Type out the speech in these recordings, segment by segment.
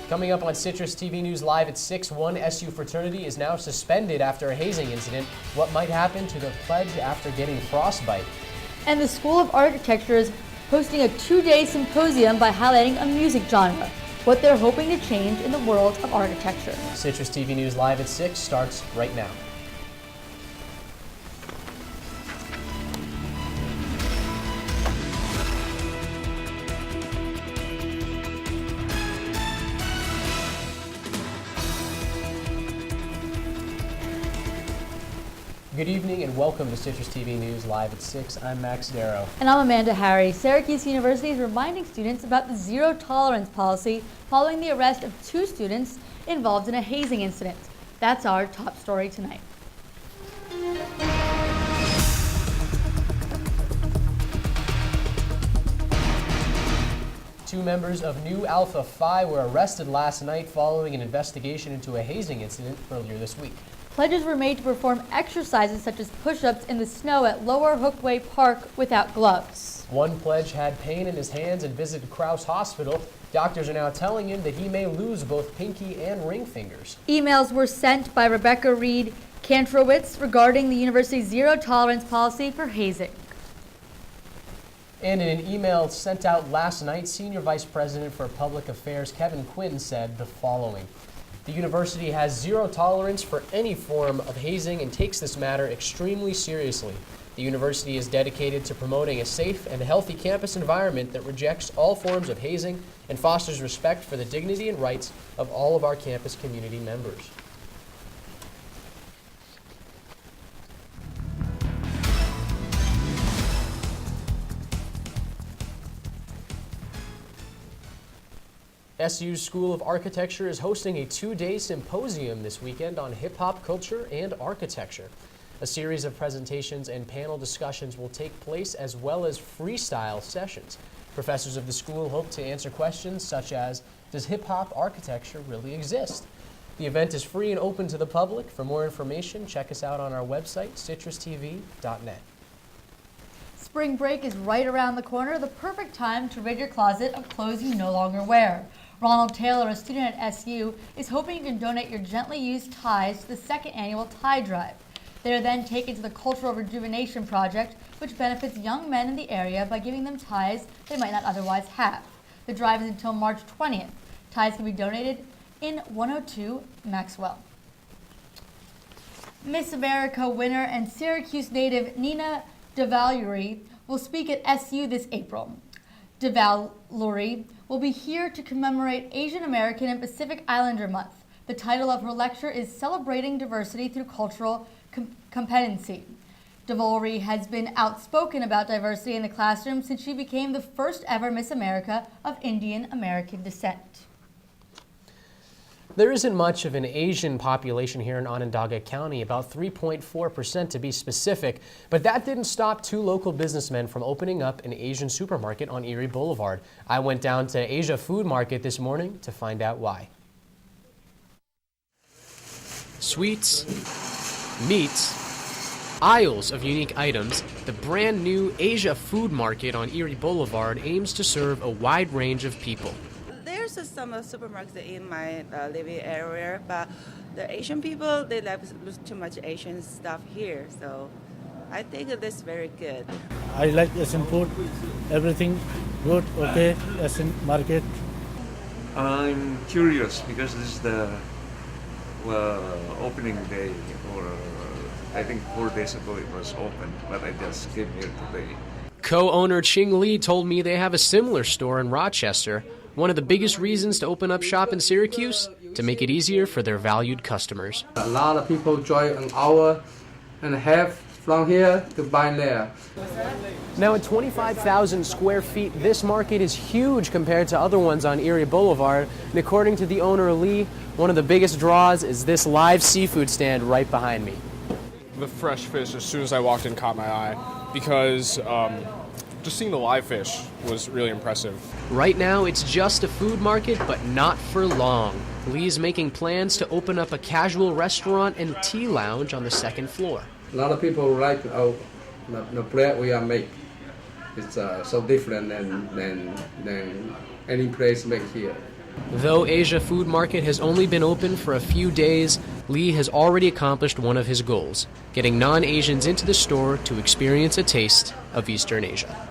Coming up on Citrus TV News Live at 6, one SU fraternity is now suspended after a hazing incident. What might happen to the pledge after getting frostbite? And the School of Architecture is hosting a 2-day symposium by highlighting a music genre, what they're hoping to change in the world of architecture. Citrus TV News Live at 6 starts right now. Good evening and welcome to Citrus TV News Live at 6. I'm Max Darrow. And I'm Amanda Harry. Syracuse University is reminding students about the zero tolerance policy following the arrest of 2 students involved in a hazing incident. That's our top story tonight. Two members of Nu Alpha Phi were arrested last night following an investigation into a hazing incident earlier this week. Pledges were made to perform exercises such as push-ups in the snow at Lower Hookway Park without gloves. One pledge had pain in his hands and visited Krause Hospital. Doctors are now telling him that he may lose both pinky and ring fingers. Emails were sent by Rebecca Reed Kantrowitz regarding the university's zero tolerance policy for hazing. And in an email sent out last night, Senior Vice President for Public Affairs Kevin Quinn said the following. The university has zero tolerance for any form of hazing and takes this matter extremely seriously. The university is dedicated to promoting a safe and healthy campus environment that rejects all forms of hazing and fosters respect for the dignity and rights of all of our campus community members. SU's School of Architecture is hosting a 2-day symposium this weekend on hip-hop culture and architecture. A series of presentations and panel discussions will take place, as well as freestyle sessions. Professors of the school hope to answer questions such as, does hip-hop architecture really exist? The event is free and open to the public. For more information, check us out on our website, citrustv.net. Spring break is right around the corner, the perfect time to rid your closet of clothes you no longer wear. Ronald Taylor, a student at SU, is hoping you can donate your gently used ties to the 2nd annual tie drive. They are then taken to the Cultural Rejuvenation Project, which benefits young men in the area by giving them ties they might not otherwise have. The drive is until March 20th. Ties can be donated in 102 Maxwell. Miss America winner and Syracuse native Nina DeVallury will speak at SU this April. DeVallury will be here to commemorate Asian American and Pacific Islander Month. The title of her lecture is Celebrating Diversity Through Cultural Competency. DeVallury has been outspoken about diversity in the classroom since she became the first ever Miss America of Indian American descent. There isn't much of an Asian population here in Onondaga County, about 3.4% to be specific, but that didn't stop 2 local businessmen from opening up an Asian supermarket on Erie Boulevard. I went down to Asia Food Market this morning to find out why. Sweets, meats, aisles of unique items, the brand new Asia Food Market on Erie Boulevard aims to serve a wide range of people. There's some supermarkets in my living area, but the Asian people, they like too much Asian stuff here, so I think this is very good. I like Asian food, everything good, okay, Asian market. I'm curious because this is the opening day, or I think 4 days ago it was open, but I just came here today. Co-owner Ching Lee told me they have a similar store in Rochester. One of the biggest reasons to open up shop in Syracuse, to make it easier for their valued customers. A lot of people drive an hour and a half from here to buy there. Now at 25,000 square feet, this market is huge compared to other ones on Erie Boulevard. And according to the owner Lee, one of the biggest draws is this live seafood stand right behind me. The fresh fish, as soon as I walked in, caught my eye because just seeing the live fish was really impressive. Right now, it's just a food market, but not for long. Lee's making plans to open up a casual restaurant and tea lounge on the 2nd floor. A lot of people like the bread we are making. It's so different than any place made here. Though Asia Food Market has only been open for a few days, Lee has already accomplished one of his goals, getting non-Asians into the store to experience a taste of Eastern Asia.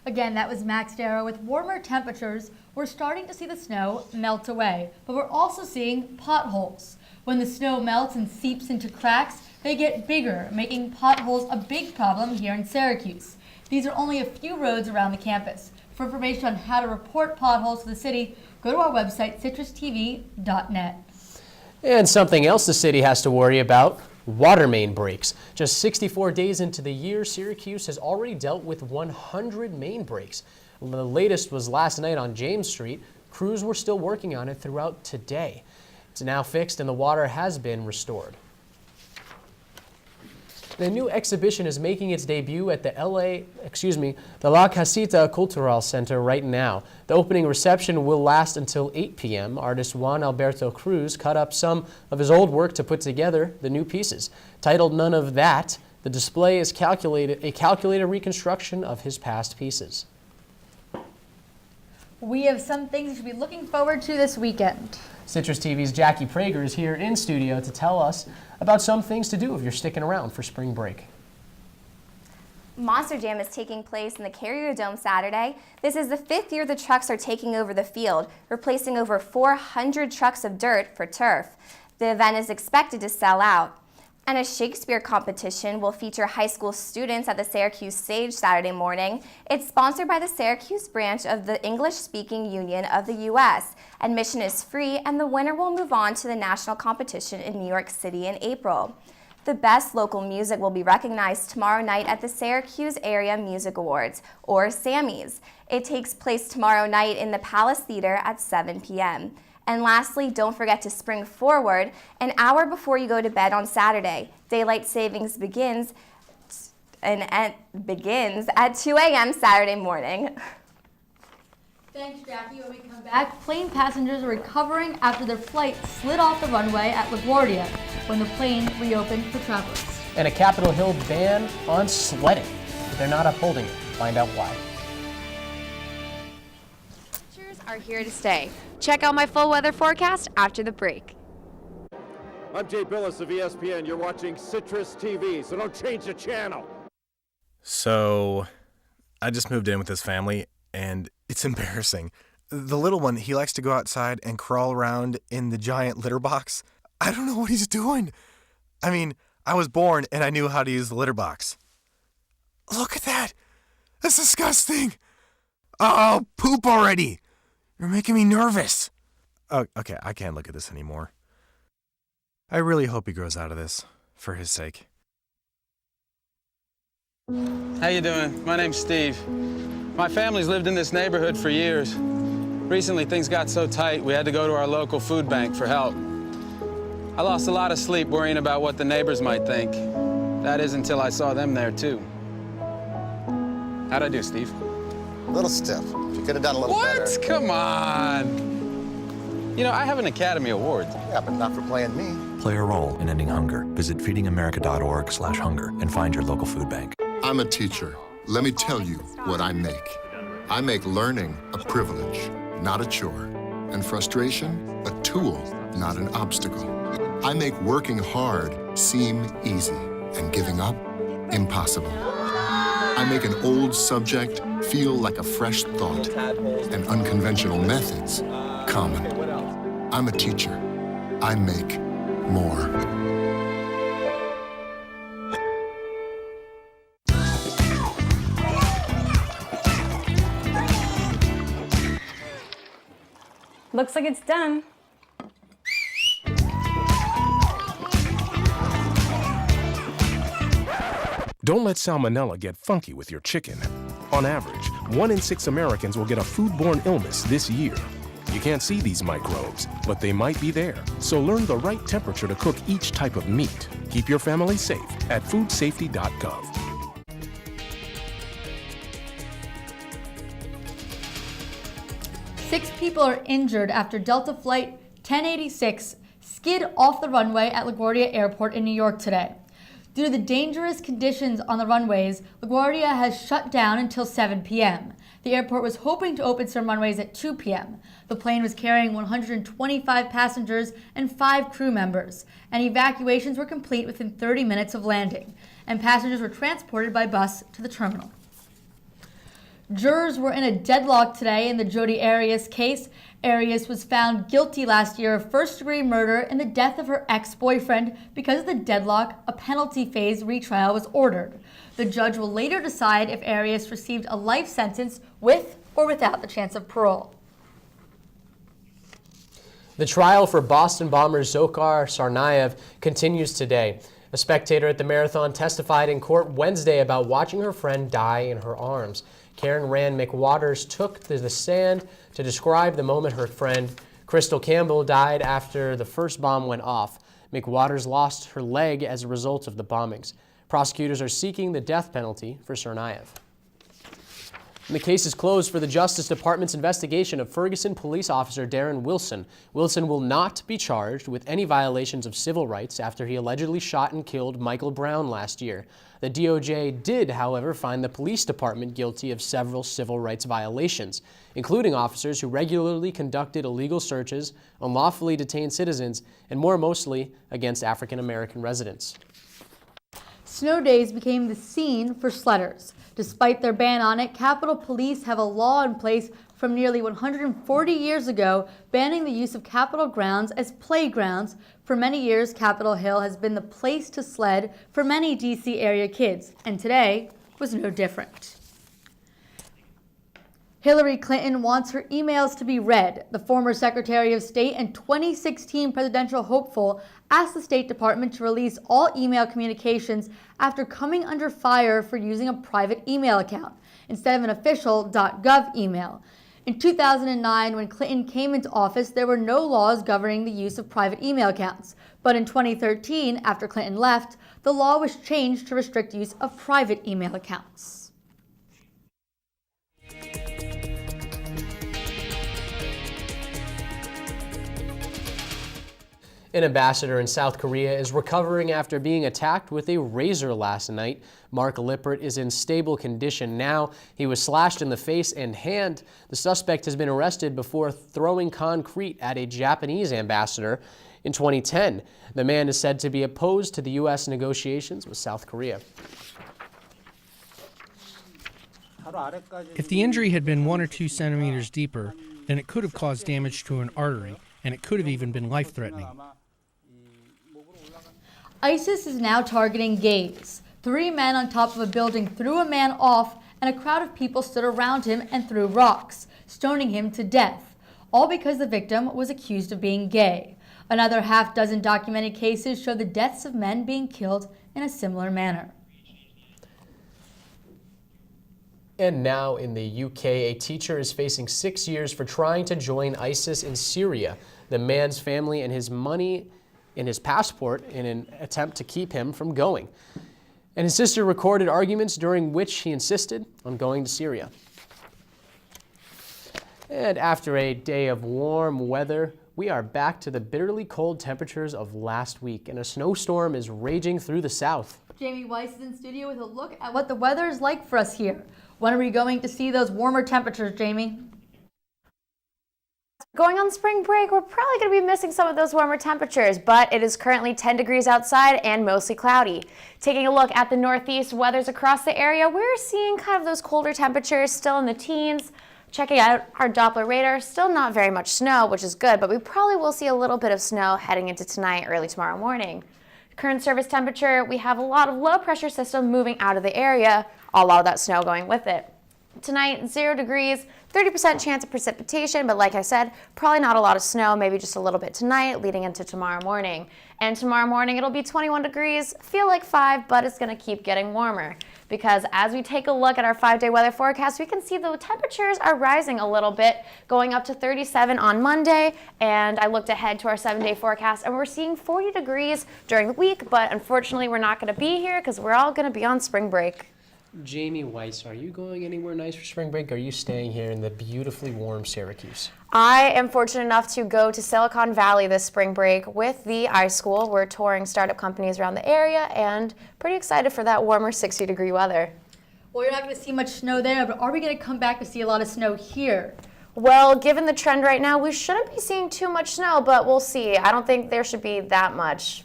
Again, that was Max Darrow. With warmer temperatures, we're starting to see the snow melt away, but we're also seeing potholes. When the snow melts and seeps into cracks, they get bigger, making potholes a big problem here in Syracuse. These are only a few roads around the campus. For information on how to report potholes to the city, go to our website, CitrusTV.net. And something else the city has to worry about: water main breaks. Just 64 days into the year, Syracuse has already dealt with 100 main breaks. The latest was last night on James Street. Crews were still working on it throughout today. It's now fixed and the water has been restored. The new exhibition is making its debut at the La Casita Cultural Center right now. The opening reception will last until 8 p.m. Artist Juan Alberto Cruz cut up some of his old work to put together the new pieces. Titled None of That, the display is a calculated reconstruction of his past pieces. We have some things you should be looking forward to this weekend. Citrus TV's Jackie Prager is here in studio to tell us about some things to do if you're sticking around for spring break. Monster Jam is taking place in the Carrier Dome Saturday. This is the 5th year the trucks are taking over the field, replacing over 400 trucks of dirt for turf. The event is expected to sell out. And a Shakespeare competition will feature high school students at the Syracuse Stage Saturday morning. It's sponsored by the Syracuse branch of the English-Speaking Union of the U.S. Admission is free, and the winner will move on to the national competition in New York City in April. The best local music will be recognized tomorrow night at the Syracuse Area Music Awards, or SAMMYs. It takes place tomorrow night in the Palace Theater at 7 p.m. And lastly, don't forget to spring forward an hour before you go to bed on Saturday. Daylight savings begins at 2 a.m. Saturday morning. Thanks, Jackie. When we come back, plane passengers are recovering after their flight slid off the runway at LaGuardia when the plane reopened for travelers. And a Capitol Hill ban on sledding, but they're not upholding it. Find out why. Are here to stay. Check out my full weather forecast after the break. I'm Jay Billis of ESPN. You're watching Citrus TV, so don't change the channel. So, I just moved in with this family, and it's embarrassing. The little one, he likes to go outside and crawl around in the giant litter box. I don't know what he's doing. I mean, I was born and I knew how to use the litter box. Look at that. That's disgusting. Oh, poop already. You're making me nervous. Oh, okay, I can't look at this anymore. I really hope he grows out of this, for his sake. How you doing? My name's Steve. My family's lived in this neighborhood for years. Recently, things got so tight, we had to go to our local food bank for help. I lost a lot of sleep worrying about what the neighbors might think. That is until I saw them there, too. How'd I do, Steve? A little stiff. You could have done a little better. What? Come on. You know, I have an Academy Award. Yeah, but not for playing me. Play a role in ending hunger. Visit feedingamerica.org/hunger and find your local food bank. I'm a teacher. Let me tell you what I make. I make learning a privilege, not a chore. And frustration, a tool, not an obstacle. I make working hard seem easy and giving up impossible. I make an old subject feel like a fresh thought and unconventional methods common. I'm a teacher. I make more. Looks like it's done. Don't let salmonella get funky with your chicken. On average, 1 in 6 Americans will get a foodborne illness this year. You can't see these microbes, but they might be there. So learn the right temperature to cook each type of meat. Keep your family safe at foodsafety.gov. Six people are injured after Delta Flight 1086 skid off the runway at LaGuardia Airport in New York today. Due to the dangerous conditions on the runways, LaGuardia has shut down until 7 p.m. The airport was hoping to open some runways at 2 p.m. The plane was carrying 125 passengers and 5 crew members, and evacuations were complete within 30 minutes of landing, and passengers were transported by bus to the terminal. Jurors were in a deadlock today in the Jodi Arias case. Arias was found guilty last year of first-degree murder in the death of her ex-boyfriend. Because of the deadlock, a penalty phase retrial was ordered. The judge will later decide if Arias received a life sentence with or without the chance of parole. The trial for Boston bomber Dzhokhar Tsarnaev continues today. A spectator at the marathon testified in court Wednesday about watching her friend die in her arms. Karen Rand McWaters took to the stand to describe the moment her friend Crystal Campbell died after the first bomb went off. McWaters lost her leg as a result of the bombings. Prosecutors are seeking the death penalty for Tsarnaev. And the case is closed for the Justice Department's investigation of Ferguson police officer Darren Wilson. Wilson will not be charged with any violations of civil rights after he allegedly shot and killed Michael Brown last year. The DOJ did, however, find the police department guilty of several civil rights violations, including officers who regularly conducted illegal searches, unlawfully detained citizens, and more mostly against African American residents. Snow days became the scene for sledders. Despite their ban on it, Capitol Police have a law in place from nearly 140 years ago banning the use of Capitol grounds as playgrounds. For many years, Capitol Hill has been the place to sled for many D.C. area kids, and today was no different. Hillary Clinton wants her emails to be read. The former Secretary of State and 2016 presidential hopeful asked the State Department to release all email communications after coming under fire for using a private email account instead of an official .gov email. In 2009, when Clinton came into office, there were no laws governing the use of private email accounts. But in 2013, after Clinton left, the law was changed to restrict use of private email accounts. An ambassador in South Korea is recovering after being attacked with a razor last night. Mark Lippert is in stable condition now. He was slashed in the face and hand. The suspect has been arrested before throwing concrete at a Japanese ambassador in 2010. The man is said to be opposed to the U.S. negotiations with South Korea. If the injury had been 1 or 2 centimeters deeper, then it could have caused damage to an artery, and it could have even been life-threatening. ISIS is now targeting gays. 3 men on top of a building threw a man off, and a crowd of people stood around him and threw rocks, stoning him to death, all because the victim was accused of being gay. Another half-dozen documented cases show the deaths of men being killed in a similar manner. And now in the UK, a teacher is facing 6 years for trying to join ISIS in Syria. The man's family and his money in his passport in an attempt to keep him from going. And his sister recorded arguments during which he insisted on going to Syria. And after a day of warm weather, we are back to the bitterly cold temperatures of last week, and a snowstorm is raging through the south. Jamie Weiss is in studio with a look at what the weather is like for us here. When are we going to see those warmer temperatures, Jamie? Going on spring break, we're probably going to be missing some of those warmer temperatures, but it is currently 10 degrees outside and mostly cloudy. Taking a look at the northeast weathers across the area, we're seeing kind of those colder temperatures still in the teens. Checking out our Doppler radar, still not very much snow, which is good, but we probably will see a little bit of snow heading into tonight, early tomorrow morning. Current surface temperature, we have a lot of low pressure system moving out of the area, a lot of that snow going with it. Tonight, 0 degrees, 30% chance of precipitation, but like I said, probably not a lot of snow, maybe just a little bit tonight leading into tomorrow morning. And tomorrow morning, it'll be 21 degrees, feel like 5, but it's going to keep getting warmer. Because as we take a look at our 5-day weather forecast, we can see the temperatures are rising a little bit, going up to 37 on Monday. And I looked ahead to our 7-day forecast, and we're seeing 40 degrees during the week, but unfortunately, we're not going to be here because we're all going to be on spring break. Jamie Weiss, are you going anywhere nice for spring break? Or are you staying here in the beautifully warm Syracuse? I am fortunate enough to go to Silicon Valley this spring break with the iSchool. We're touring startup companies around the area and pretty excited for that warmer 60-degree weather. Well, you're not going to see much snow there, but are we going to come back to see a lot of snow here? Well, given the trend right now, we shouldn't be seeing too much snow, but we'll see. I don't think there should be that much.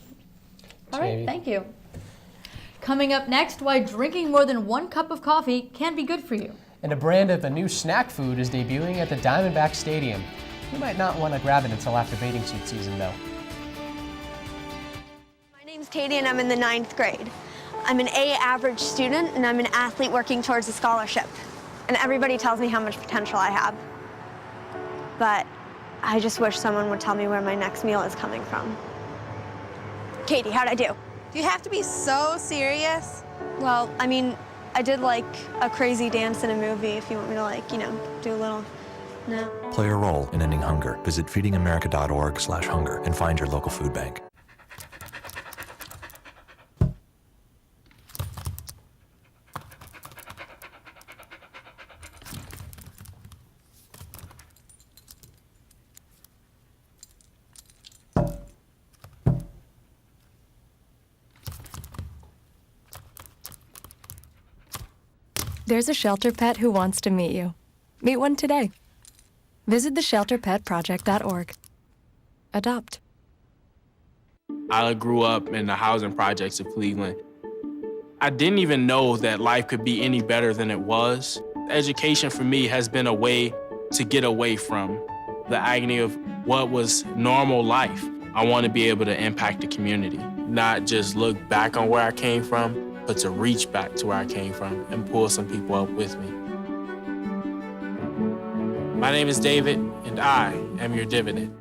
All right, thank you. Coming up next, why drinking more than 1 cup of coffee can be good for you. And a brand of a new snack food is debuting at the Diamondback Stadium. You might not want to grab it until after bathing suit season, though. My name's Katie and I'm in the 9th grade. I'm an A average student and I'm an athlete working towards a scholarship. And everybody tells me how much potential I have. But I just wish someone would tell me where my next meal is coming from. Katie, how'd I do? Do you have to be so serious? Well, I mean, I did like a crazy dance in a movie if you want me to like, you know, do a little, no. Play a role in ending hunger. Visit feedingamerica.org/hunger and find your local food bank. There's a shelter pet who wants to meet you. Meet one today. Visit theshelterpetproject.org. Adopt. I grew up in the housing projects of Cleveland. I didn't even know that life could be any better than it was. Education for me has been a way to get away from the agony of what was normal life. I want to be able to impact the community, not just look back on where I came from, but to reach back to where I came from and pull some people up with me. My name is David, and I am your dividend.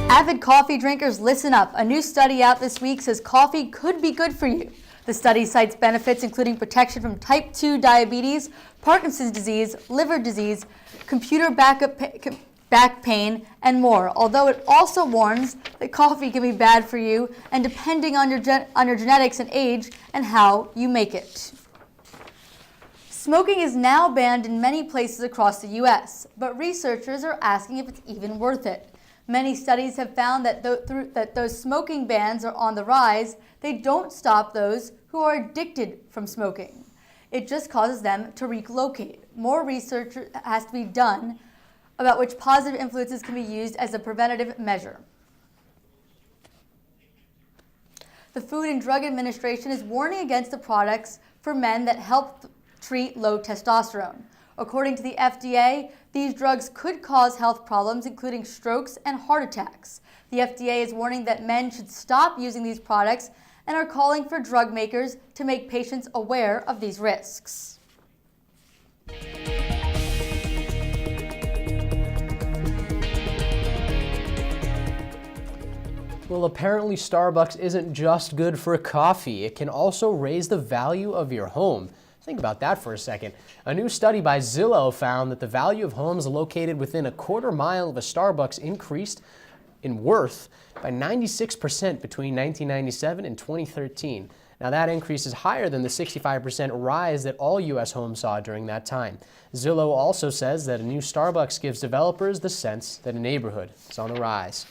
Avid coffee drinkers, listen up. A new study out this week says coffee could be good for you. The study cites benefits including protection from type 2 diabetes, Parkinson's disease, liver disease, computer back pain, and more. Although it also warns that coffee can be bad for you, and depending on your genetics and age and how you make it. Smoking is now banned in many places across the U.S., but researchers are asking if it's even worth it. Many studies have found that those smoking bans are on the rise. They don't stop those who are addicted from smoking. It just causes them to relocate. More research has to be done about which positive influences can be used as a preventative measure. The Food and Drug Administration is warning against the products for men that help treat low testosterone. According to the FDA, these drugs could cause health problems, including strokes and heart attacks. The FDA is warning that men should stop using these products and are calling for drug makers to make patients aware of these risks. Well, apparently Starbucks isn't just good for coffee. It can also raise the value of your home. Think about that for a second. A new study by Zillow found that the value of homes located within a quarter mile of a Starbucks increased in worth by 96% between 1997 and 2013. Now that increase is higher than the 65% rise that all U.S. homes saw during that time. Zillow also says that a new Starbucks gives developers the sense that a neighborhood is on the rise.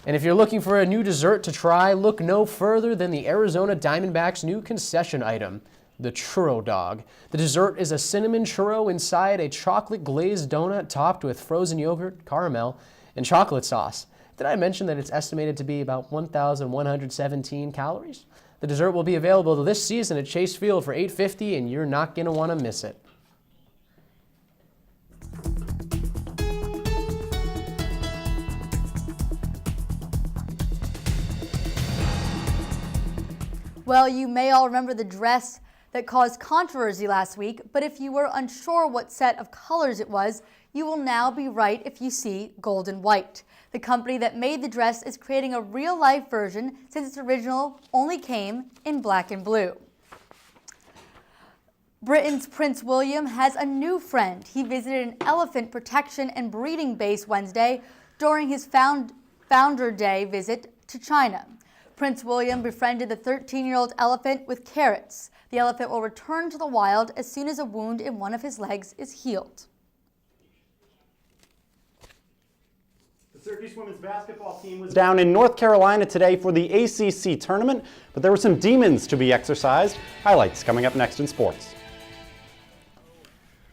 And if you're looking for a new dessert to try, look no further than the Arizona Diamondbacks' new concession item, the Churro Dog. The dessert is a cinnamon churro inside a chocolate glazed donut topped with frozen yogurt, caramel, and chocolate sauce. Did I mention that it's estimated to be about 1,117 calories? The dessert will be available this season at Chase Field for $8.50, and you're not going to want to miss it. Well, you may all remember the dress that caused controversy last week, but if you were unsure what set of colors it was, you will now be right if you see gold and white. The company that made the dress is creating a real-life version since its original only came in black and blue. Britain's Prince William has a new friend. He visited an elephant protection and breeding base Wednesday during his Founder Day visit to China. Prince William befriended the 13-year-old elephant with carrots. The elephant will return to the wild as soon as a wound in one of his legs is healed. The Syracuse women's basketball team was down in North Carolina today for the ACC tournament, but there were some demons to be exercised. Highlights coming up next in sports.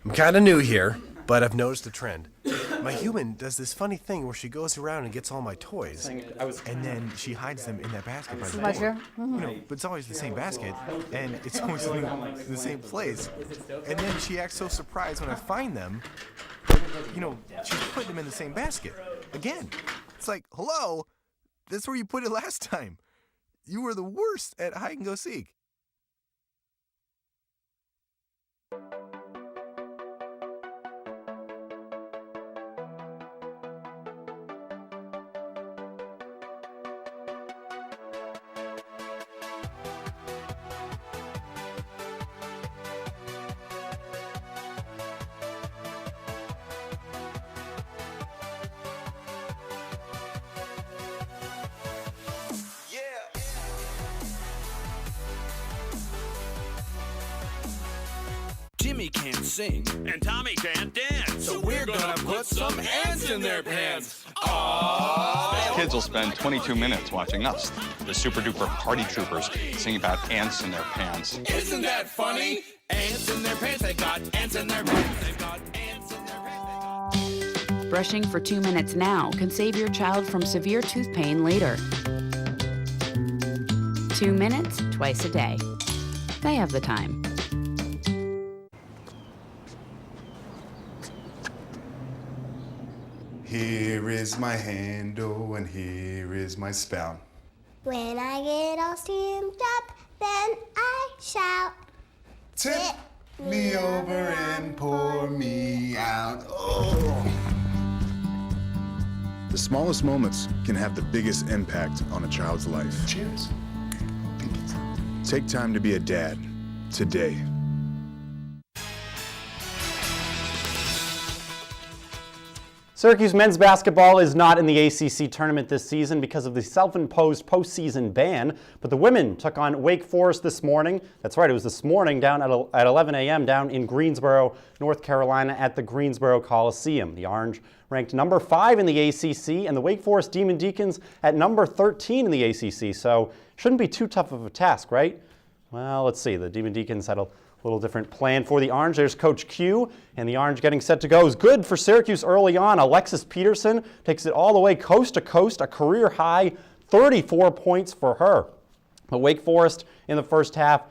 I'm kind of new here, but I've noticed a trend. My human does this funny thing where she goes around and gets all my toys, and then she hides them in that basket by the door. You know, but it's always the same basket, and it's always in the same place. And then she acts so surprised when I find them. You know, she's putting them in the same basket again. It's like, hello, that's where you put it last time. You were the worst at hide and go seek. Jimmy can't sing, and Tommy can't dance, so we're gonna put some ants in their pants. Aww. Kids will spend 22 minutes watching us, the super duper party troopers, sing about ants in their pants. Isn't that funny? Ants in their pants, they got ants in their pants, they've got ants in their pants. Brushing for 2 minutes now can save your child from severe tooth pain later. 2 minutes, twice a day. They have the time. Here is my handle and here is my spout. When I get all steamed up, then I shout. Tip me over and pour me out. Oh. The smallest moments can have the biggest impact on a child's life. Cheers. Take time to be a dad today. Syracuse men's basketball is not in the ACC tournament this season because of the self-imposed postseason ban, but the women took on Wake Forest this morning. That's right, it was this morning down at 11 a.m. down in Greensboro, North Carolina at the Greensboro Coliseum. The Orange ranked number 5 in the ACC and the Wake Forest Demon Deacons at number 13 in the ACC, so shouldn't be too tough of a task, right? Well, let's see. The Demon Deacons had a little different plan for the Orange. There's Coach Q, and the Orange getting set to go is good for Syracuse early on. Alexis Peterson takes it all the way coast to coast, a career high 34 points for her. But Wake Forest in the first half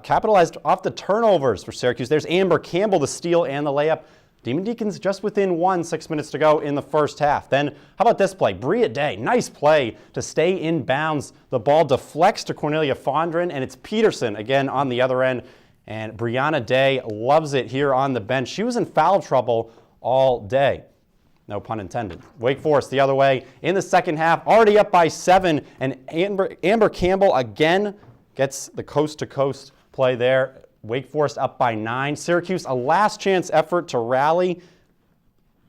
capitalized off the turnovers for Syracuse. There's Amber Campbell, the steal and the layup. Demon Deacons just within 1, 6 minutes to go in the first half. Then, how about this play? Bria Day, nice play to stay in bounds. The ball deflects to Cornelia Fondren, and it's Peterson again on the other end. And Brianna Day loves it here on the bench. She was in foul trouble all day. No pun intended. Wake Forest the other way in the second half, already up by 7, and Amber Campbell again gets the coast-to-coast play there. Wake Forest up by 9. Syracuse, a last chance effort to rally.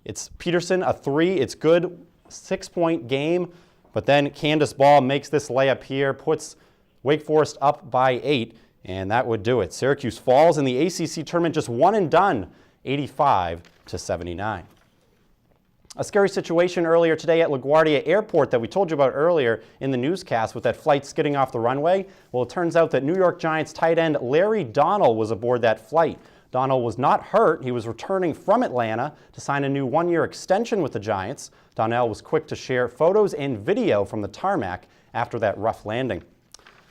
It's Peterson, a 3. It's good, 6-point game. But then Candace Ball makes this layup here, puts Wake Forest up by 8, and that would do it. Syracuse falls in the ACC tournament just one and done, 85-79. A scary situation earlier today at LaGuardia Airport that we told you about earlier in the newscast with that flight skidding off the runway. Well, it turns out that New York Giants tight end Larry Donnell was aboard that flight. Donnell was not hurt. He was returning from Atlanta to sign a new 1-year extension with the Giants. Donnell was quick to share photos and video from the tarmac after that rough landing.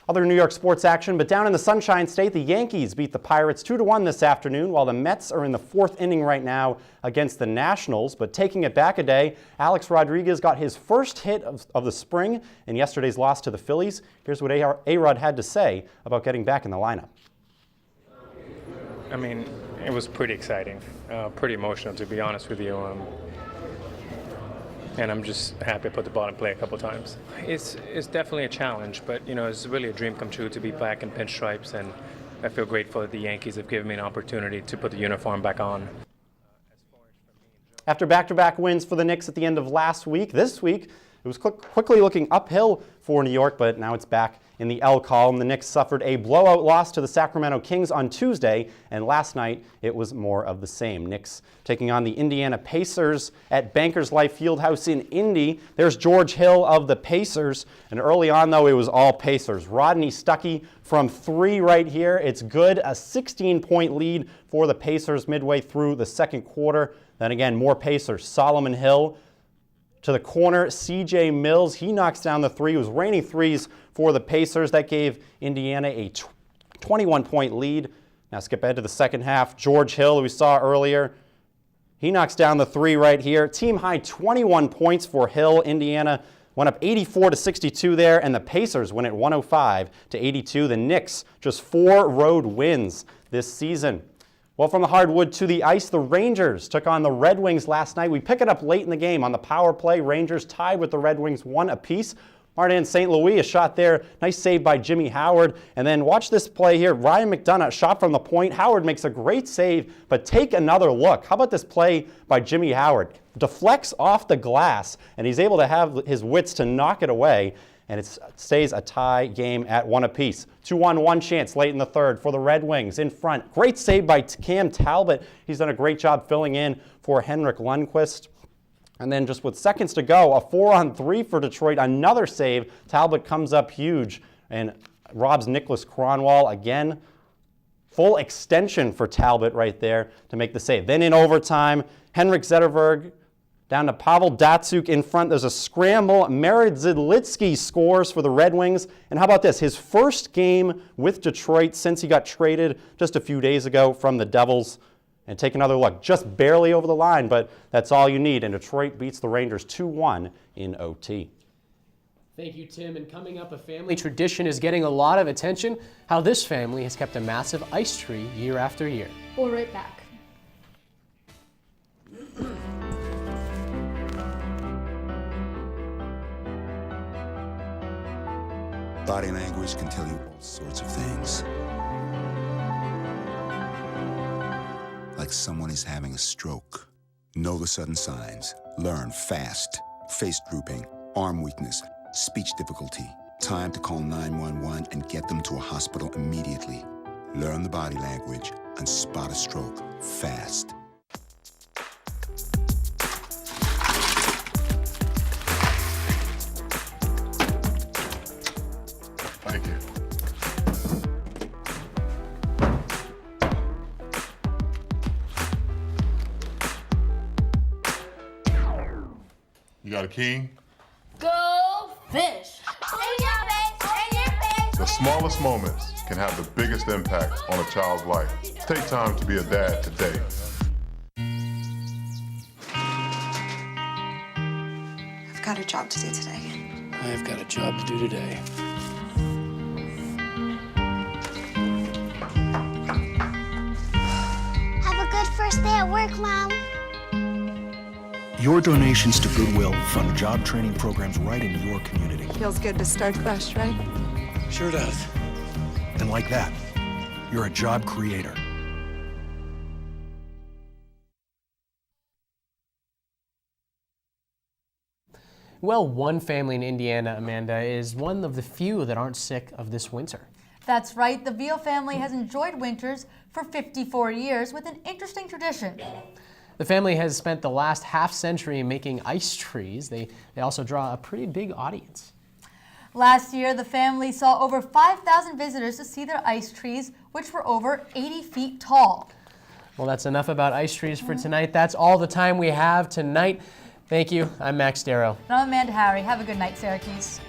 Other New York sports action, but down in the Sunshine State, the Yankees beat the Pirates 2-1 this afternoon, while the Mets are in the 4th inning right now against the Nationals. But taking it back a day, Alex Rodriguez got his first hit of the spring in yesterday's loss to the Phillies. Here's what A-Rod had to say about getting back in the lineup. I mean, it was pretty exciting, pretty emotional, to be honest with you. And I'm just happy I put the ball in play a couple times. It's definitely a challenge, but you know, it's really a dream come true to be back in pinstripes and I feel grateful that the Yankees have given me an opportunity to put the uniform back on. After back-to-back wins for the Knicks at the end of last week, this week it was quickly looking uphill for New York, but now it's back in the L column. The Knicks suffered a blowout loss to the Sacramento Kings on Tuesday, and last night it was more of the same. Knicks taking on the Indiana Pacers at Bankers Life Fieldhouse in Indy. There's George Hill of the Pacers, and early on though it was all Pacers. Rodney Stuckey from 3 right here. It's good, a 16-point lead for the Pacers midway through the second quarter. Then again, more Pacers. Solomon Hill to the corner, C.J. Mills, he knocks down the 3. It was raining threes for the Pacers. That gave Indiana a 21-point lead. Now skip ahead to the second half. George Hill, who we saw earlier, he knocks down the 3 right here. Team high 21 points for Hill. Indiana went up 84-62 there, and the Pacers went at 105-82. The Knicks just 4 road wins this season. Well, from the hardwood to the ice, the Rangers took on the Red Wings last night. We pick it up late in the game on the power play. Rangers tied with the Red Wings 1 apiece. Martin St. Louis, a shot there. Nice save by Jimmy Howard. And then watch this play here. Ryan McDonough, shot from the point. Howard makes a great save, but take another look. How about this play by Jimmy Howard? Deflects off the glass, and he's able to have his wits to knock it away. And it stays a tie game at 1 apiece. 2-on-1 chance late in the third for the Red Wings in front. Great save by Cam Talbot. He's done a great job filling in for Henrik Lundqvist. And then just with seconds to go, a 4-on-3 for Detroit. Another save. Talbot comes up huge and robs Nicholas Kronwall again. Full extension for Talbot right there to make the save. Then in overtime, Henrik Zetterberg down to Pavel Datsyuk in front. There's a scramble. Merit Zidlitsky scores for the Red Wings. And how about this? His first game with Detroit since he got traded just a few days ago from the Devils. And take another look. Just barely over the line, but that's all you need. And Detroit beats the Rangers 2-1 in OT. Thank you, Tim. And coming up, a family tradition is getting a lot of attention. How this family has kept a massive ice tree year after year. We'll be right back. Body language can tell you all sorts of things. Like someone is having a stroke. Know the sudden signs. Learn fast. Face drooping, arm weakness, speech difficulty. Time to call 911 and get them to a hospital immediately. Learn the body language and spot a stroke fast. Thank you. You got a king? Go fish! The smallest moments can have the biggest impact on a child's life. Take time to be a dad today. I've got a job to do today. I've got a job to do today. Have a good first day at work, Mom. Your donations to Goodwill fund job training programs right in your community. Feels good to start fresh, right? Sure does. And like that, you're a job creator. Well, one family in Indiana, Amanda, is one of the few that aren't sick of this winter. That's right. The Veal family has enjoyed winters for 54 years with an interesting tradition. The family has spent the last half-century making ice trees. They also draw a pretty big audience. Last year, the family saw over 5,000 visitors to see their ice trees, which were over 80 feet tall. Well, that's enough about ice trees for tonight. That's all the time we have tonight. Thank you. I'm Max Darrow. And I'm Amanda Harry. Have a good night, Syracuse.